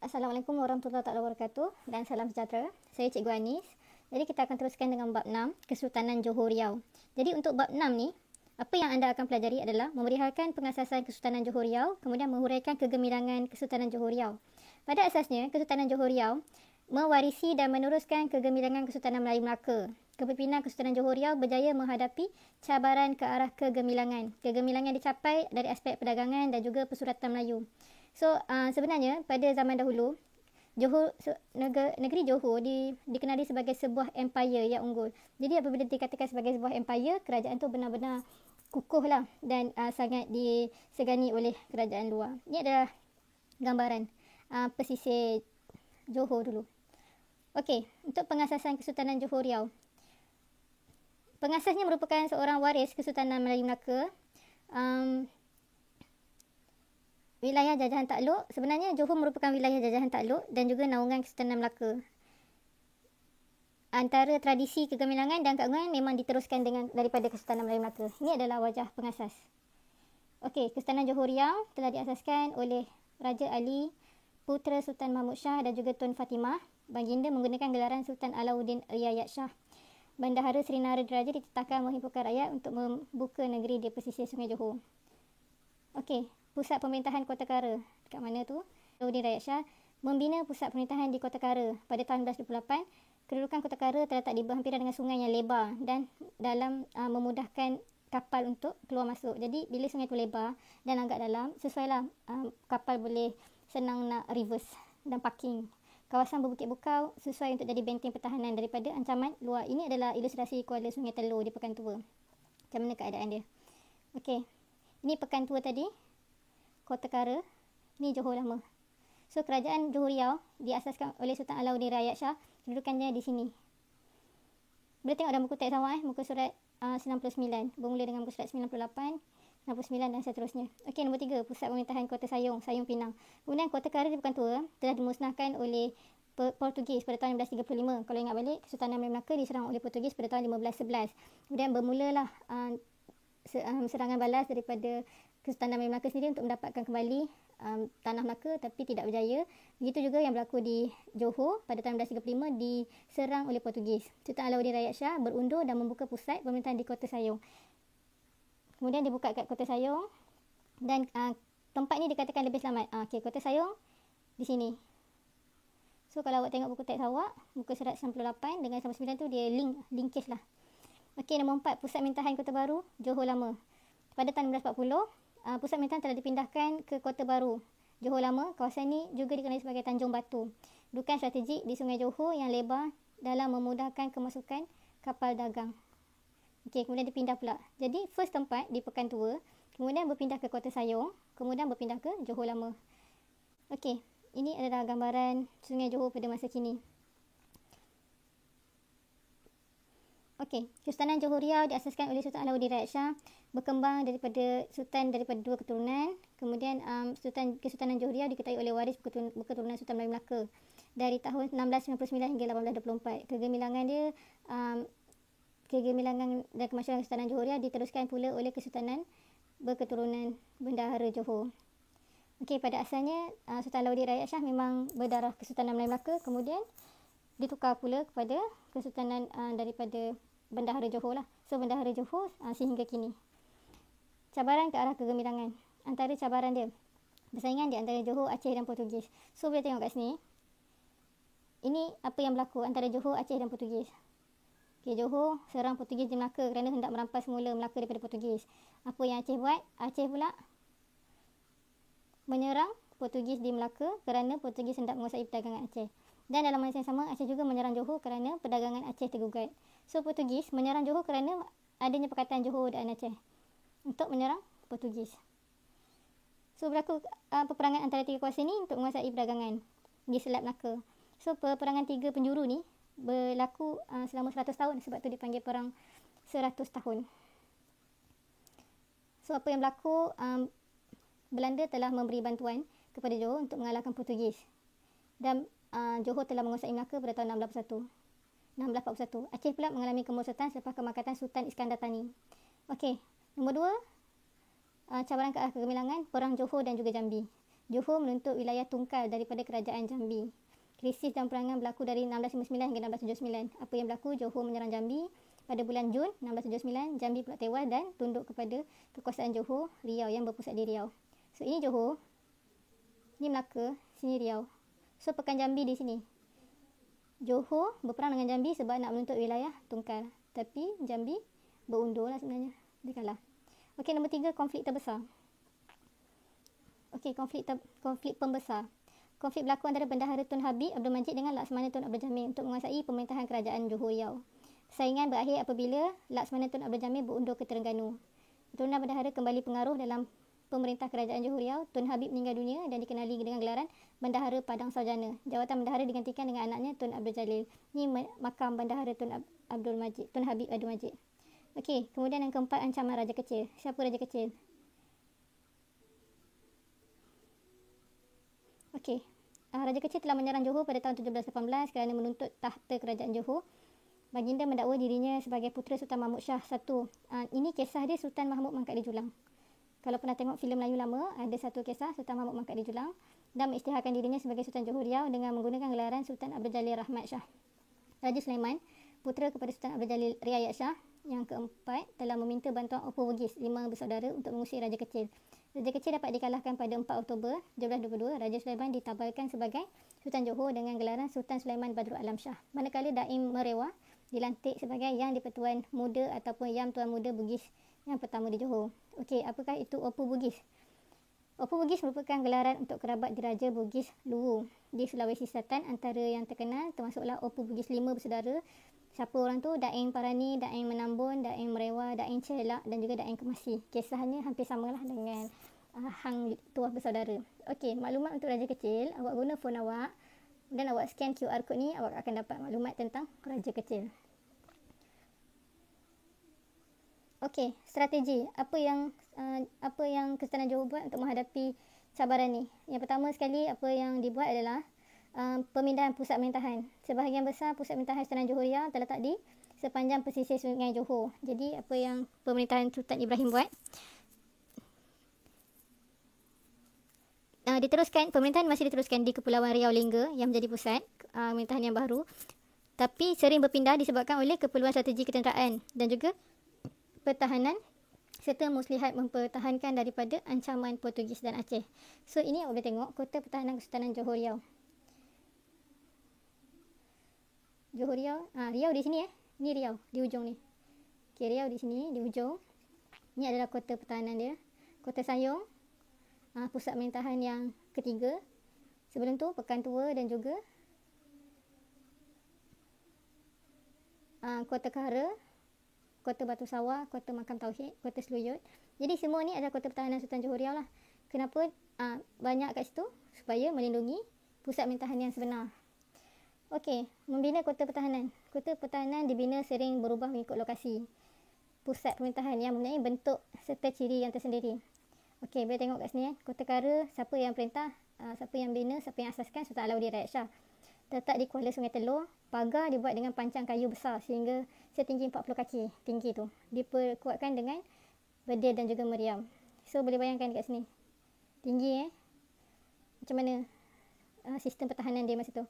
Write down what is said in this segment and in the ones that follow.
Assalamualaikum warahmatullahi wabarakatuh dan salam sejahtera. Saya Cikgu Anis. Jadi kita akan teruskan dengan bab 6, Kesultanan Johor Riau. Jadi untuk bab 6 ni, apa yang anda akan pelajari adalah memerihalkan pengasasan Kesultanan Johor Riau, kemudian menguraikan kegemilangan Kesultanan Johor Riau. Pada asasnya, Kesultanan Johor Riau mewarisi dan meneruskan kegemilangan Kesultanan Melayu Melaka. Kepimpinan Kesultanan Johor Riau berjaya menghadapi cabaran ke arah kegemilangan. Kegemilangan dicapai dari aspek perdagangan dan juga persuratan Melayu. So, sebenarnya pada zaman dahulu, Johor, negeri Johor dikenali sebagai sebuah empire yang unggul. Jadi apabila dikatakan sebagai sebuah empire, kerajaan tu benar-benar kukuh lah dan sangat disegani oleh kerajaan luar. Ini adalah gambaran pesisir Johor dulu. Okey, untuk pengasasan Kesultanan Johor Riau. Pengasasnya merupakan seorang waris Kesultanan Melayu Melaka. Wilayah jajahan takluk, sebenarnya Johor merupakan wilayah jajahan takluk dan juga naungan Kesultanan Melaka. Antara tradisi kegemilangan dan keagungan memang diteruskan daripada Kesultanan Melayu Melaka. Ini adalah wajah pengasas. Okey, Kesultanan Johor Riau telah diasaskan oleh Raja Ali, putera Sultan Mahmud Shah dan juga Tun Fatimah. Baginda menggunakan gelaran Sultan Alauddin Riayat Shah. Bendahara Seri Nara Diraja ditetapkan menghimpunkan rakyat untuk membuka negeri di pesisir Sungai Johor. Okey, pusat pemerintahan Kota Kara. Dekat mana tu? Alauddin Riayat Shah membina pusat pemerintahan di Kota Kara pada tahun 1928. Kedudukan Kota Kara terletak di berhampiran dengan sungai yang lebar dan dalam memudahkan kapal untuk keluar masuk. Jadi bila sungai tu lebar dan agak dalam, sesuailah kapal boleh senang nak reverse dan parking. Kawasan berbukit bukau sesuai untuk jadi benteng pertahanan daripada ancaman luar. Ini adalah ilustrasi Kuala Sungai Telur di Pekan Tua. Macam mana keadaan dia. Okey. Ini Pekan Tua tadi. Kota Kara. Ini Johor Lama. So, kerajaan Johor Riau diasaskan oleh Sultan Alauddin Riayat Shah. Kedudukannya di sini. Boleh tengok dalam buku teks awal, muka surat 99. Bermula dengan muka surat 98, 99 dan seterusnya. Okey, nombor 3. Pusat pemerintahan Kota Sayong, Sayong Pinang. Kemudian Kota Kara di Pekan Tua telah dimusnahkan oleh Portugis pada tahun 1535. Kalau ingat balik, Kesultanan Melayu Melaka diserang oleh Portugis pada tahun 1511. Kemudian bermulalah serangan balas daripada Kesultanan Melayu Melaka sendiri untuk mendapatkan kembali tanah Melaka, tapi tidak berjaya. Begitu juga yang berlaku di Johor pada tahun 1935 diserang oleh Portugis. Sultan Alauddin Riayat Shah berundur dan membuka pusat pemerintahan di Kota Sayong. Kemudian dibuka kat Kota Sayong dan tempat ni dikatakan lebih selamat. Okey, Kota Sayong di sini. So kalau awak tengok buku teks awak, muka surat 98 dengan 99 tu dia linkage lah. Okey, nombor 4, pusat pemerintahan Kota Baru, Johor Lama. Pada tahun 1940, pusat pemerintahan telah dipindahkan ke Kota Baru, Johor Lama. Kawasan ni juga dikenali sebagai Tanjung Batu. Dudukan strategik di Sungai Johor yang lebar dalam memudahkan kemasukan kapal dagang. Okey, kemudian dipindah pula. Jadi, first tempat di Pekan Tua, kemudian berpindah ke Kota Sayong, kemudian berpindah ke Johor Lama. Okey, ini adalah gambaran Sungai Johor pada masa kini. Okey, Kesultanan Johor Riau diasaskan oleh Sultan Alauddin Riayat Shah, berkembang daripada dua keturunan. Kemudian Kesultanan Johor Riau diketahui oleh waris berketurunan Sultan Melayu Melaka dari tahun 1699 hingga 1824. Kegemilangan dan kemasyhuran Kesultanan Johor Riau diteruskan pula oleh Kesultanan berketurunan Bendahara Johor. Okey, pada asalnya Sultan Alauddin Riayat Shah memang berdarah Kesultanan Melayu Melaka, kemudian ditukar pula kepada Kesultanan daripada Bendahara Johor lah. So, Bendahara Johor sehingga kini. Cabaran ke arah kegemilangan. Antara cabaran dia, persaingan di antara Johor, Aceh dan Portugis. So, boleh tengok kat sini. Ini apa yang berlaku antara Johor, Aceh dan Portugis. Okay, Johor serang Portugis di Melaka kerana hendak merampas semula Melaka daripada Portugis. Apa yang Aceh buat? Aceh pula menyerang Portugis di Melaka kerana Portugis hendak menguasai perdagangan Aceh. Dan dalam masa yang sama, Aceh juga menyerang Johor kerana perdagangan Aceh tergugat. So, Portugis menyerang Johor kerana adanya perkataan Johor dan Aceh untuk menyerang Portugis. So, berlaku peperangan antara tiga kuasa ni untuk menguasai perdagangan di Selat Melaka. So, peperangan tiga penjuru ni berlaku selama 100 tahun, sebab tu dipanggil perang 100 tahun. So, apa yang berlaku, Belanda telah memberi bantuan kepada Johor untuk mengalahkan Portugis. Dan Johor telah menguasai Melaka pada tahun 1641. Aceh pula mengalami kemerosotan selepas kemakatan Sultan Iskandar Thani. Okey, nombor 2, cabaran ke arah kegemilangan, perang Johor dan juga Jambi. Johor menuntut wilayah tungkal daripada kerajaan Jambi. Krisis dan perangan berlaku dari 1659 hingga 1679. Apa yang berlaku? Johor menyerang Jambi pada bulan Jun 1679. Jambi pula tewas dan tunduk kepada kekuasaan Johor, Riau yang berpusat di Riau. So ini Johor, ini Melaka, sini Riau. So Pekan Jambi di sini. Johor berperang dengan Jambi sebab nak menuntut wilayah tungkal. Tapi Jambi berundur lah sebenarnya. Dia kalah. Okey, nombor 3, konflik terbesar. Okey, konflik pembesar. Konflik berlaku antara Bendahara Tun Habib Abdul Majid dengan Laksamana Tun Abdul Jamil untuk menguasai pemerintahan kerajaan Johor Riau. Persaingan berakhir apabila Laksamana Tun Abdul Jamil berundur ke Terengganu. Keturunan bendahara kembali pengaruh dalam pemerintah kerajaan Johor Riau. Tun Habib meninggal dunia dan dikenali dengan gelaran Bendahara Padang Sarjana. Jawatan bendahara digantikan dengan anaknya Tun Abdul Jalil. Ini makam Bendahara Tun Habib Abdul Majid. Okey, kemudian yang keempat, ancaman Raja Kecil. Siapa Raja Kecil? Okey, Raja Kecil telah menyerang Johor pada tahun 1718 kerana menuntut tahta kerajaan Johor. Baginda mendakwa dirinya sebagai putera Sultan Mahmud Shah I. Ini kisah dia Sultan Mahmud mangkat di Julang. Kalau pernah tengok filem Melayu lama, ada satu kisah Sultan Mahmud mangkat di Julang dan mengisytiharkan dirinya sebagai Sultan Johor Riau dengan menggunakan gelaran Sultan Abdul Jalil Rahmat Shah. Raja Sulaiman, putera kepada Sultan Abdul Jalil Riayat Shah yang keempat, telah meminta bantuan Opo Bugis, 5 bersaudara untuk mengusir Raja Kecil. Raja Kecil dapat dikalahkan pada 4 Oktober 1722. Raja Sulaiman ditabalkan sebagai Sultan Johor dengan gelaran Sultan Sulaiman Badrul Alam Shah. Manakala Daim Merewah dilantik sebagai Yang di-Pertuan Muda ataupun Yang Tuan Muda Bugis yang pertama di Johor. Okey, apakah itu Opo Bugis? Opo Bugis merupakan gelaran untuk kerabat diraja Bugis Luwu di Sulawesi Selatan. Antara yang terkenal termasuklah Opo Bugis 5 bersaudara. Siapa orang tu? Daeng Parani, Daeng Menambun, Daeng Merewah, Daeng Celak dan juga Daeng Kemasi. Kisahnya hampir samalah dengan Hang Tuah bersaudara. Okey, maklumat untuk Raja Kecil. Awak guna phone awak dan awak scan QR code ni, awak akan dapat maklumat tentang Raja Kecil. Okey, strategi. Apa yang Kesultanan Johor buat untuk menghadapi cabaran ni? Yang pertama sekali, apa yang dibuat adalah pemindahan pusat pemerintahan. Sebahagian besar pusat pemerintahan Kesultanan Johor Riau terletak di sepanjang pesisir Sungai Johor. Jadi apa yang pemerintahan Sultan Ibrahim buat, pemerintahan masih diteruskan di Kepulauan Riau Lingga yang menjadi pusat pemerintahan yang baru, tapi sering berpindah disebabkan oleh keperluan strategi ketenteraan dan juga pertahanan serta muslihat mempertahankan daripada ancaman Portugis dan Aceh. So ini awak boleh tengok kota pertahanan Kesultanan Johor Riau. Johor Riau, Riau di sini Ni Riau di hujung ni. Okey, Riau di sini di hujung. Ini adalah kota pertahanan dia. Kota Sayong, pusat pemerintahan yang ketiga. Sebelum tu Pekan Tua dan juga Kota Kara, Kota Batu Sawah, Kota Makam Tauhid, Kota Seluyut. Jadi semua ni adalah kota pertahanan Sultan Johor Riau lah. Kenapa banyak kat situ? Supaya melindungi pusat pemerintahan yang sebenar. Okey, membina kota pertahanan. Kota pertahanan dibina sering berubah mengikut lokasi pusat pemerintahan yang mempunyai bentuk serta ciri yang tersendiri. Okey, boleh tengok kat sini Kota Kara, siapa yang perintah, siapa yang bina, siapa yang asaskan? Sultan Alauddin Rakyat Shah. Terletak di Kuala Sungai Telur. Pagar dibuat dengan pancang kayu besar sehingga setinggi 40 kaki tinggi tu. Diperkuatkan dengan bedil dan juga meriam. So boleh bayangkan dekat sini. Tinggi macam mana sistem pertahanan dia masa tu.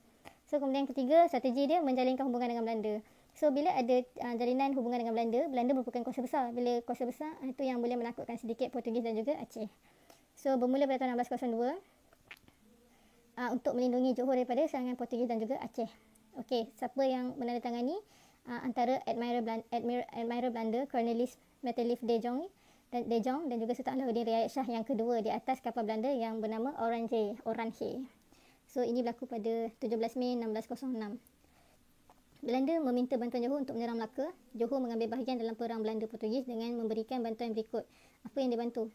So kemudian ketiga, strategi dia menjalinkan hubungan dengan Belanda. So bila ada jalinan hubungan dengan Belanda, Belanda merupakan kuasa besar. Bila kuasa besar, itu yang boleh menakutkan sedikit Portugis dan juga Aceh. So bermula pada tahun 1602 untuk melindungi Johor daripada serangan Portugis dan juga Aceh. Okey, siapa yang menandatangani? Antara Admiral Belanda, Cornelis Metelief de Jong dan juga Sultan Alauddin Riayat Shah yang kedua di atas kapal Belanda yang bernama Oranje. So ini berlaku pada 17 Mei 1606. Belanda meminta bantuan Johor untuk menyerang Melaka. Johor mengambil bahagian dalam perang Belanda Portugis dengan memberikan bantuan berikut. Apa yang dibantu?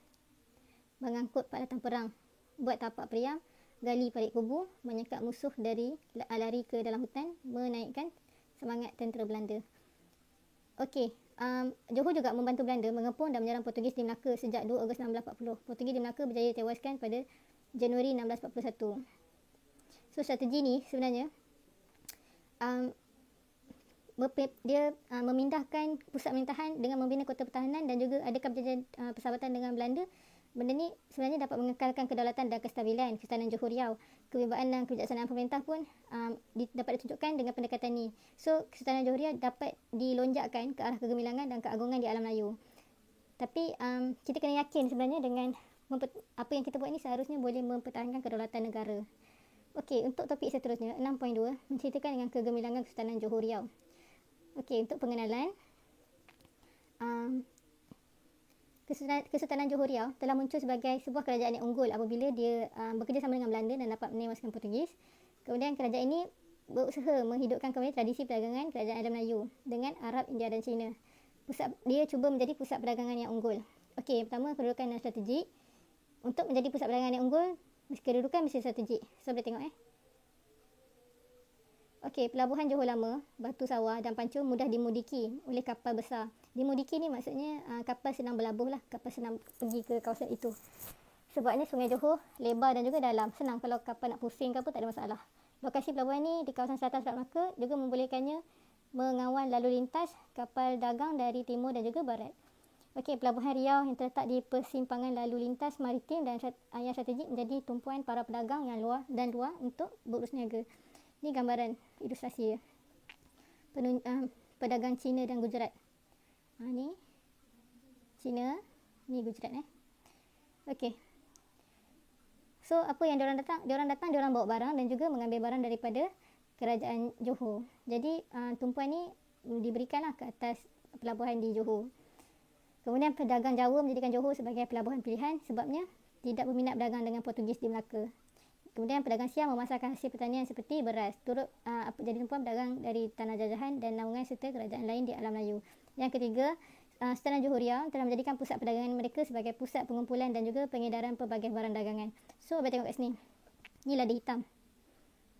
Mengangkut peralatan perang, buat tapak periam, gali parit kubu, menyekat musuh dari lari ke dalam hutan, menaikkan semangat tentera Belanda. Okey, Johor juga membantu Belanda mengepung dan menyerang Portugis di Melaka sejak 2 Ogos 1640. Portugis di Melaka berjaya ditewaskan pada Januari 1641. So strategi ni sebenarnya dia memindahkan pusat pemerintahan dengan membina kota pertahanan dan juga ada perjanjian persahabatan dengan Belanda Benda ni sebenarnya dapat mengekalkan kedaulatan dan kestabilan Kesultanan Johor Riau. Kewibawaan dan kebijaksanaan pemerintah pun dapat ditunjukkan dengan pendekatan ni. So, Kesultanan Johor Riau dapat dilonjakkan ke arah kegemilangan dan keagungan di alam Melayu. Tapi kita kena yakin sebenarnya dengan apa yang kita buat ni seharusnya boleh mempertahankan kedaulatan negara. Okey, untuk topik seterusnya, 6.2, menceritakan dengan kegemilangan Kesultanan Johor Riau. Okey, untuk pengenalan, Kesultanan Johor Riau telah muncul sebagai sebuah kerajaan yang unggul apabila dia bekerjasama dengan Belanda dan dapat menewaskan Portugis. Kemudian kerajaan ini berusaha menghidupkan kembali tradisi perdagangan kerajaan Alam Melayu dengan Arab, India dan China. Dia cuba menjadi pusat perdagangan yang unggul. Okey, pertama kedudukan dan strategik. Untuk menjadi pusat perdagangan yang unggul, kedudukan mesti strategik. So, boleh tengok Okey, pelabuhan Johor Lama, Batu Sawah dan Pancung mudah dimudiki oleh kapal besar. Dimudiki ni maksudnya kapal senang berlabuh lah, kapal senang pergi ke kawasan itu. Sebabnya Sungai Johor lebar dan juga dalam. Senang kalau kapal nak pusing ke apa, tak ada masalah. Lokasi pelabuhan ni di kawasan selatan Selat Melaka juga membolehkannya mengawal lalu lintas kapal dagang dari timur dan juga barat. Okey, Pelabuhan Riau yang terletak di persimpangan lalu lintas maritim dan yang strategik menjadi tumpuan para pedagang yang luar untuk berurus niaga. Ini gambaran ilustrasi pedagang Cina dan Gujarat. Ni Cina, ni Gujarat Okey. So, apa yang diorang datang, diorang bawa barang dan juga mengambil barang daripada kerajaan Johor. Jadi, tumpuan ni diberikanlah ke atas pelabuhan di Johor. Kemudian pedagang Jawa menjadikan Johor sebagai pelabuhan pilihan sebabnya tidak berminat berdagang dengan Portugis di Melaka. Kemudian pedagang Siam memasarkan hasil pertanian seperti beras, turut jadi tumpuan pedagang dari tanah jajahan dan naungan serta kerajaan lain di alam Melayu. Yang ketiga, Sultanan Johor Riau telah menjadikan pusat perdagangan mereka sebagai pusat pengumpulan dan juga pengedaran pelbagai barang dagangan. So, boleh tengok kat sini. Ni lada hitam.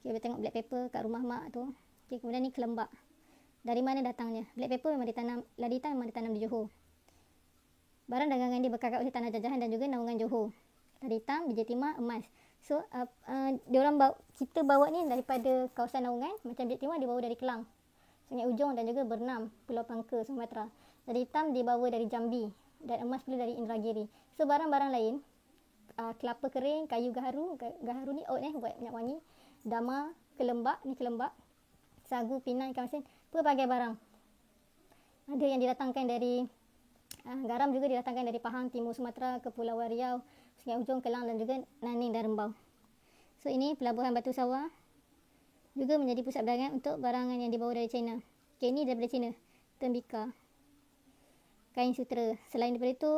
Okay, boleh tengok black pepper kat rumah mak tu. Okay, kemudian ni kelembak. Dari mana datangnya? Black pepper memang ditanam, lada hitam memang ditanam di Johor. Barang dagangan dia berkakak oleh tanah jajahan dan juga naungan Johor. Lada hitam, biji timah, emas. So, kita bawa ni daripada kawasan naungan. Macam biji timah dibawa dari Kelang, Sungai Ujong dan juga Bernam, Pulau Pangka, Sumatera. Lada hitam dibawa dari Jambi dan emas pula dari Indragiri. So, barang-barang lain, kelapa kering, kayu gaharu ni oat buat minyak wangi, dama, kelembak, sagu, pinang, ikan masin, pelbagai barang. Ada yang didatangkan dari garam juga didatangkan dari Pahang, Timur Sumatera, Kepulauan Riau, Sungai Ujong, Kelang dan juga Naning dan Rembau. So, ini pelabuhan Batu Sawah juga menjadi pusat perdagangan untuk barangan yang dibawa dari China. Okay, ini daripada China. Tembika, kain sutera. Selain daripada itu,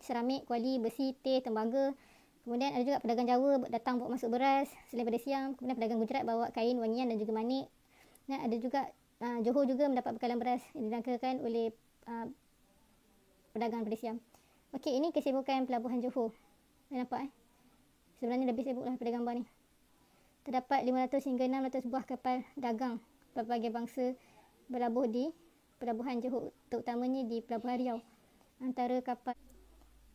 seramik, kuali, besi, teh, tembaga. Kemudian ada juga pedagang Jawa datang bawa masuk beras. Selain daripada Siam, kemudian pedagang Gujarat bawa kain, wangian dan juga manik. Dan ada juga Johor juga mendapat bekalan beras yang didangkakan oleh pedagang daripada Siam. Okey, ini kesibukan pelabuhan Johor. Nampak Sebenarnya lebih sibuk daripada gambar ni. Terdapat 500 hingga 600 buah kapal dagang berbagai bangsa berlabuh di pelabuhan Johor, terutamanya di Pelabuhan Riau. Antara kapal.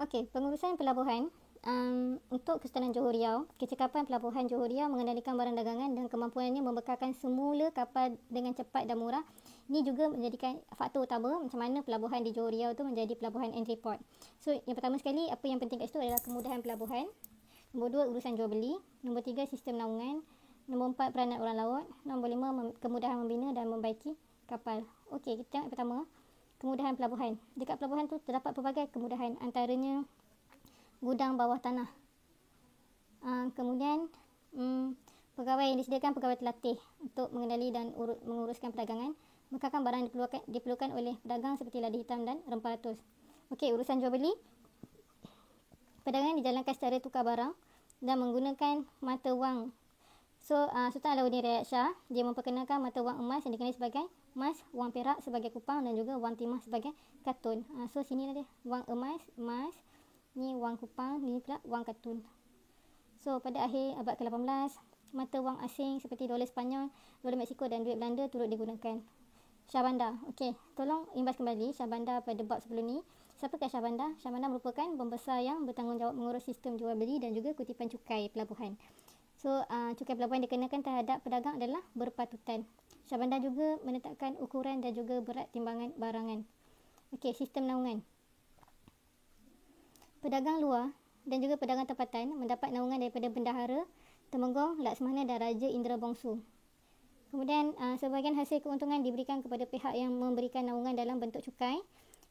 Okey, pengurusan pelabuhan untuk Kesultanan Johor Riau, kecekapan pelabuhan Johor Riau mengendalikan barang dagangan dan kemampuannya membekalkan semula kapal dengan cepat dan murah. Ini juga menjadikan faktor utama macam mana pelabuhan di Johor Riau tu menjadi pelabuhan entry port. So, yang pertama sekali, apa yang penting kat situ adalah kemudahan pelabuhan. Nombor 2, urusan jual beli. Nombor 3, sistem naungan. Nombor 4, peranan orang laut. Nombor 5, kemudahan membina dan membaiki kapal. Okey, kita tengok pertama, kemudahan pelabuhan. Dekat pelabuhan tu terdapat pelbagai kemudahan, antaranya gudang bawah tanah. Kemudian pegawai yang disediakan pegawai terlatih untuk mengendali dan menguruskan perdagangan. Bekalkan barang diperlukan oleh pedagang seperti lada hitam dan rempah ratus. Okey, urusan jual beli. Perdagangan dijalankan secara tukar barang dan menggunakan mata wang. So, Sultan Alauddin Rayat Shah, dia memperkenalkan mata wang emas yang dikenali sebagai emas, wang perak sebagai kupang dan juga wang timah sebagai katun. So, sini dia wang emas, ni wang kupang, ni pula wang katun. So, pada akhir abad ke-18, mata wang asing seperti dolar Sepanyol, dolar Meksiko dan duit Belanda turut digunakan. Shah Bandar. Okey, tolong imbas kembali Shah Bandar pada bab sebelum ni. Siapakah Shah Bandar? Shah Bandar merupakan pembesar yang bertanggungjawab mengurus sistem jual beli dan juga kutipan cukai pelabuhan. So, cukai pelabuhan dikenakan terhadap pedagang adalah berpatutan. Shah Bandar juga menetapkan ukuran dan juga berat timbangan barangan. Okey, sistem naungan. Pedagang luar dan juga pedagang tempatan mendapat naungan daripada Bendahara Temenggong Laksmana dan Raja Indra Bongsu. Kemudian sebahagian hasil keuntungan diberikan kepada pihak yang memberikan naungan dalam bentuk cukai,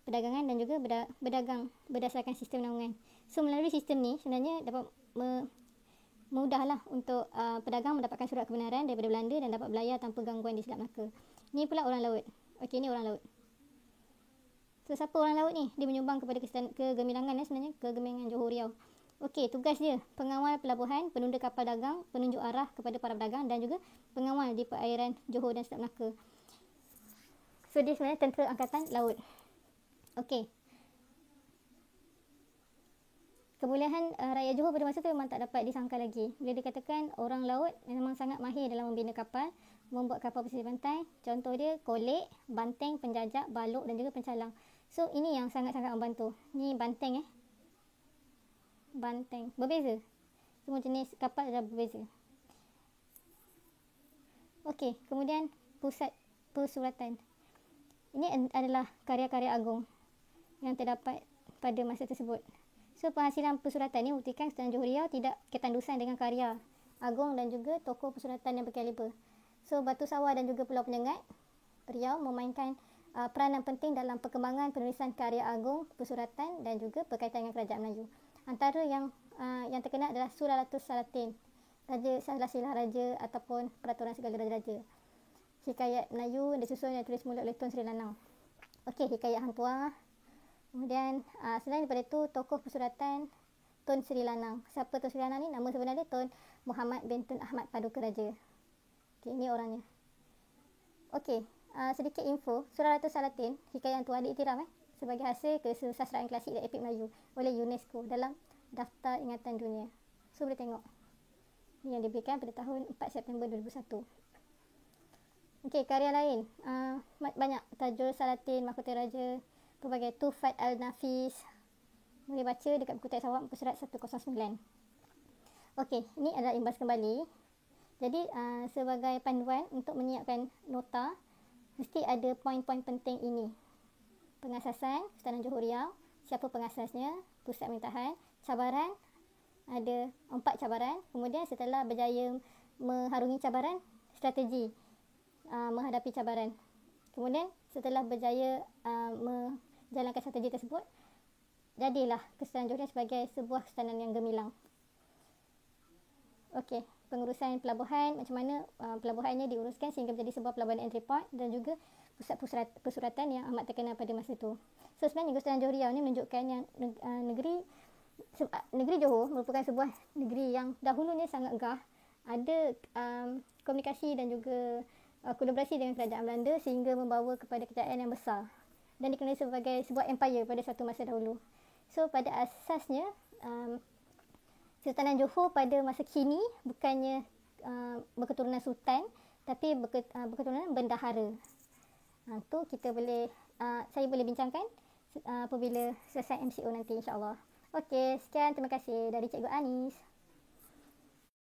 perdagangan dan juga berdagang berdasarkan sistem naungan. So melalui sistem ni sebenarnya dapat mudahlah untuk pedagang mendapatkan surat kebenaran daripada Belanda dan dapat belayar tanpa gangguan di Selat Melaka. Ni pula orang laut. Okey, ni orang laut. So siapa orang laut ni? Dia menyumbang kepada kegemilangan sebenarnya, kegemilangan Johor Riau. Okey, tugas dia pengawal pelabuhan, penunda kapal dagang, penunjuk arah kepada para pedagang dan juga pengawal di perairan Johor dan Selat Melaka. So dia sebenarnya tentera angkatan laut. Okey. Kebolehan rakyat Johor pada masa tu memang tak dapat disangka lagi. Bila dikatakan orang laut memang sangat mahir dalam membina kapal, membuat kapal pesisir pantai. Contoh dia kolek, banteng, penjajak, balok dan juga pencalang. So ini yang sangat-sangat membantu. Ni banteng Banteng. Berbeza. Semua jenis kapal adalah berbeza. Okey, kemudian pusat persuratan. Ini adalah karya-karya agung yang terdapat pada masa tersebut. So penghasilan persuratan ini membuktikan Kesultanan Johor Riau tidak ketandusan dengan karya agung dan juga tokoh persuratan yang berkaliber. So Batu Sawah dan juga Pulau Penyengat Riau memainkan peranan penting dalam perkembangan penulisan karya agung persuratan dan juga berkaitan dengan kerajaan Melayu. Antara yang terkenal adalah Suralatus Salatin, Raja Silasilah Raja ataupun Peraturan Segala Raja-Raja. Hikayat Melayu disusun dan tulis mula oleh Tun Sri Lanang. Okey, Hikayat Hang Tuah. Kemudian selain daripada itu, tokoh persuratan Tun Sri Lanang. Siapa Tun Sri Lanang ni? Nama sebenarnya Tun Muhammad bin Tun Ahmad Paduka Raja. Okey, ini orangnya. Okey, sedikit info. Suralatus Salatin, Hikayat Hang Tuah diiktiraf sebagai hasil kesusastraan klasik dan epik Melayu oleh UNESCO dalam Daftar Ingatan Dunia. So boleh tengok. Ini yang diberikan pada tahun 4 September 2001. Okey, karya lain. Banyak. Tajul Salatin, Mahkota Raja, pelbagai Tufat Al-Nafis. Boleh baca dekat buku teks awak muka surat 109. Okey, ini adalah imbas kembali. Jadi sebagai panduan untuk menyiapkan nota, mesti ada poin-poin penting ini. Pengasasan Kesultanan Johor Riau, siapa pengasasnya, pusat pemerintahan, cabaran, ada 4 cabaran. Kemudian setelah berjaya mengharungi cabaran, strategi menghadapi cabaran. Kemudian setelah berjaya menjalankan strategi tersebut, jadilah Kesultanan Johor Riau sebagai sebuah kesultanan yang gemilang. Okey, pengurusan pelabuhan, macam mana pelabuhannya diuruskan sehingga menjadi sebuah pelabuhan entry port dan juga pusat persuratan yang amat terkenal pada masa itu. So sebenarnya Kesultanan Johor Riau ni menunjukkan yang negeri Johor merupakan sebuah negeri yang dahulunya sangat gah, ada komunikasi dan juga kolaborasi dengan kerajaan Belanda sehingga membawa kepada kejayaan yang besar dan dikenali sebagai sebuah empire pada suatu masa dahulu. So pada asasnya Sultanan Johor pada masa kini bukannya berketurunan sultan tapi berketurunan bendahara. Tu kita boleh saya boleh bincangkan apabila selesai MCO nanti insya-Allah. Okey, sekian, terima kasih dari Cikgu Anis.